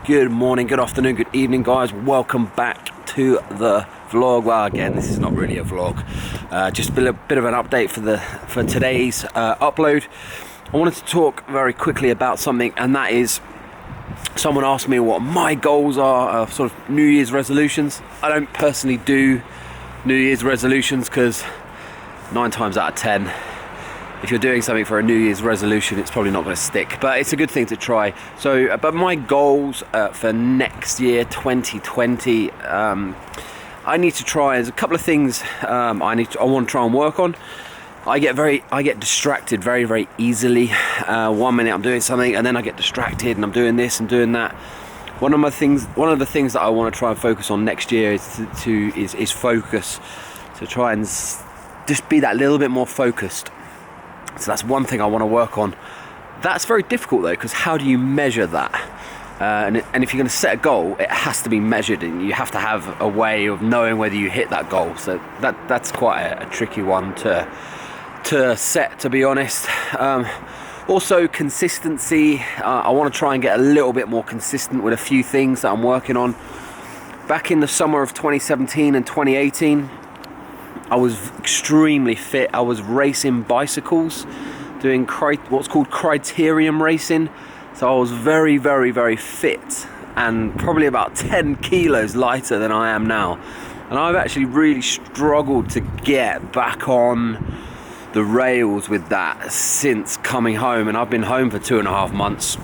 Good morning, good afternoon, good evening, guys. Welcome back to the vlog. Well, again, this is not really a vlog, just a bit of an update for today's upload. I wanted to talk very quickly about something, and that is someone asked me what my goals are, sort of New Year's resolutions. I don't personally do New Year's resolutions because 9 times out of 10, if you're doing something for a New Year's resolution, it's probably not going to stick, but it's a good thing to try. So, but my goals for next year, 2020, I need to try. There's a couple of things I want to try and work on. I get distracted very, very easily. 1 minute I'm doing something, and then I get distracted, and I'm doing this and doing that. One of the things that I want to try and focus on next year is focus. To try and just be that little bit more focused. So that's one thing I want to work on. That's very difficult though, because how do you measure that? And if you're going to set a goal, it has to be measured, and you have to have a way of knowing whether you hit that goal. So that's quite a tricky one to set, to be honest. Also, consistency. I want to try and get a little bit more consistent with a few things that I'm working on. Back in the summer of 2017 and 2018, I was extremely fit. I was racing bicycles, doing what's called criterium racing. So I was very, very, very fit, and probably about 10 kilos lighter than I am now. And I've actually really struggled to get back on the rails with that since coming home, and I've been home for 2.5 months.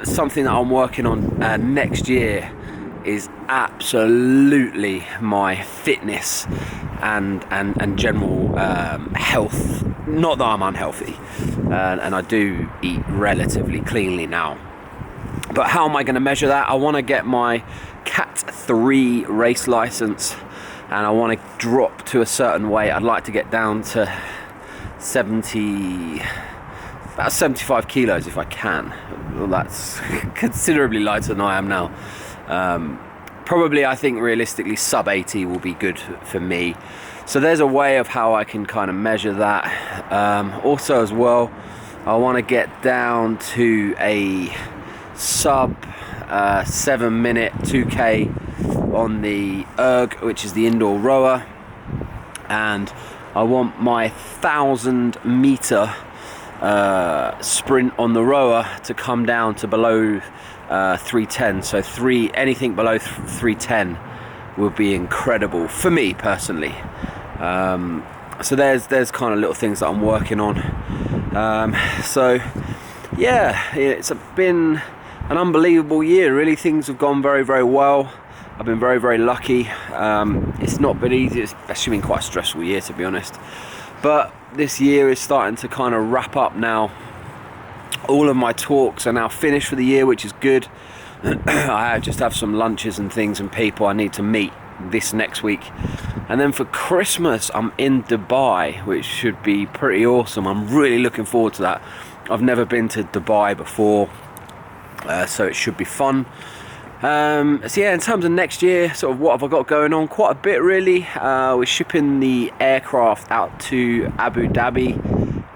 Something that I'm working on next year is absolutely my fitness and general health. Not that I'm unhealthy, and I do eat relatively cleanly now. But how am I going to measure that? I want to get my Cat 3 race license, and I want to drop to a certain weight. I'd like to get down to about 75 kilos if I can. Well, that's considerably lighter than I am now. Probably, I think realistically sub 80 will be good for me. So there's a way of how I can kind of measure that. Also as well, I want to get down to a sub 7 minute 2K on the erg, which is the indoor rower. And I want my 1,000 meter sprint on the rower to come down to below 310. So anything below 310 would be incredible for me personally. So there's kind of little things that I'm working on. So yeah, it's been an unbelievable year. Really, things have gone very, very well. I've been very, very lucky. It's not been easy. It's actually been quite a stressful year, to be honest. But this year is starting to kind of wrap up now. All of my talks are now finished for the year, which is good. I just have some lunches and things and people I need to meet this next week. And then for Christmas, I'm in Dubai, which should be pretty awesome. I'm really looking forward to that. I've never been to Dubai before, so it should be fun. So yeah, in terms of next year, sort of what have I got going on? Quite a bit really. We're shipping the aircraft out to Abu Dhabi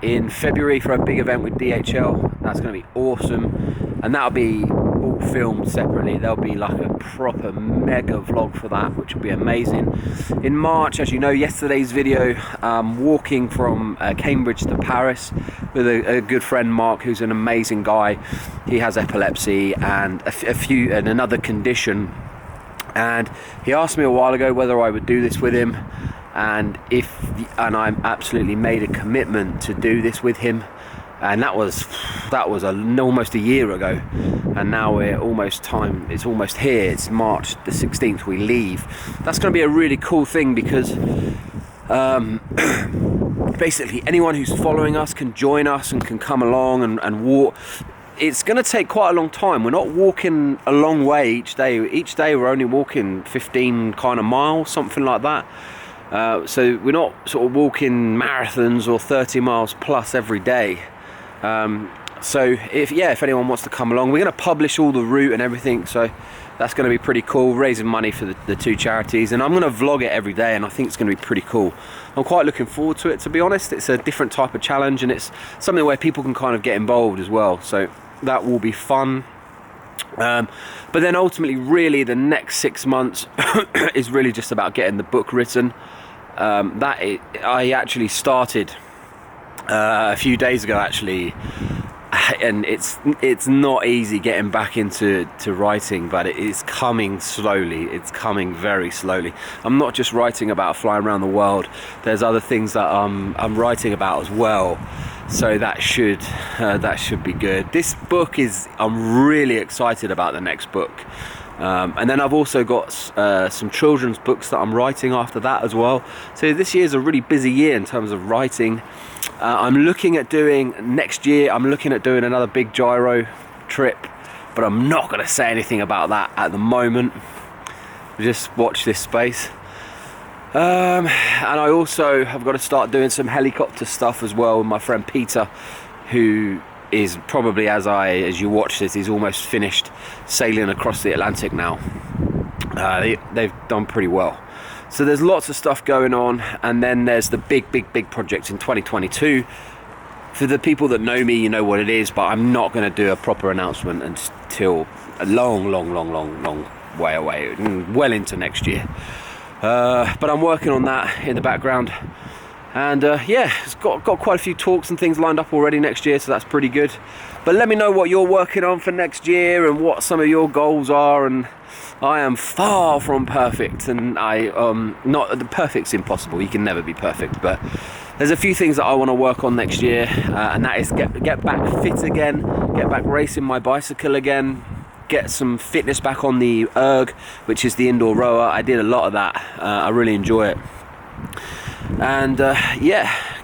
in February for a big event with DHL. That's going to be awesome, and that'll be all filmed separately. There'll be like a proper mega vlog for that, which will be amazing. In March, as you know, yesterday's video, walking from Cambridge to Paris with a good friend Mark, who's an amazing guy. He has epilepsy and and another condition, and he asked me a while ago whether I would do this with him, and I absolutely made a commitment to do this with him. And that was almost a year ago, and now it's almost here. It's March the 16th we leave. That's going to be a really cool thing because basically anyone who's following us can join us and can come along and walk. It's going to take quite a long time. We're not walking a long way each day. Each day we're only walking 15 kind of miles, something like that. So we're not sort of walking marathons or 30 miles plus every day. So if anyone wants to come along, we're going to publish all the route and everything, so that's going to be pretty cool, raising money for the two charities, and I'm going to vlog it every day, and I think it's going to be pretty cool. I'm quite looking forward to it, to be honest. It's a different type of challenge, and it's something where people can kind of get involved as well, so that will be fun. But then ultimately, really, the next 6 months is really just about getting the book written. I actually started a few days ago, actually, and it's not easy getting back into writing, but it is coming slowly. It's coming very slowly. I'm not just writing about flying around the world. There's other things that I'm writing about as well. So that should be good. This book I'm really excited about the next book. And then I've also got some children's books that I'm writing after that as well. So this year's a really busy year in terms of writing. I'm looking at doing next year, I'm looking at doing another big gyro trip, but I'm not going to say anything about that at the moment. Just watch this space. And I also have got to start doing some helicopter stuff as well with my friend Peter, who is probably, as you watch this, he's almost finished sailing across the Atlantic now. They've done pretty well. So there's lots of stuff going on, and then there's the big project in 2022. For the people that know me, you know what it is, but I'm not going to do a proper announcement until a long way away, well into next year. But I'm working on that in the background, and it's got quite a few talks and things lined up already next year, so that's pretty good. But let me know what you're working on for next year and what some of your goals are. And I am far from perfect, and the perfect's impossible. You can never be perfect, but there's a few things that I want to work on next year, and that is get back fit again, get back racing my bicycle again, get some fitness back on the erg, which is the indoor rower. I did a lot of that. I really enjoy it. And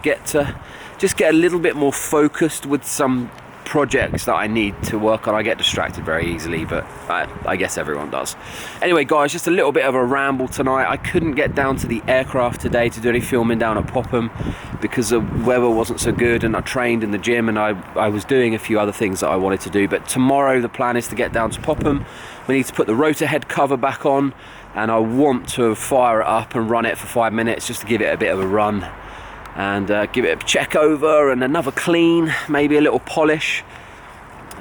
get a little bit more focused with some projects that I need to work on. I get distracted very easily, but I guess everyone does. Anyway, guys, just a little bit of a ramble tonight. I couldn't get down to the aircraft today to do any filming down at Popham because the weather wasn't so good, and I trained in the gym, and I was doing a few other things that I wanted to do. But tomorrow the plan is to get down to Popham. We need to put the rotor head cover back on, and I want to fire it up and run it for 5 minutes just to give it a bit of a run, and give it a check over and another clean, maybe a little polish,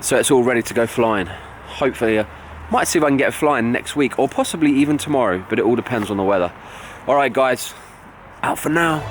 so it's all ready to go flying. Hopefully, might see if I can get flying next week, or possibly even tomorrow, but it all depends on the weather. All right, guys, out for now.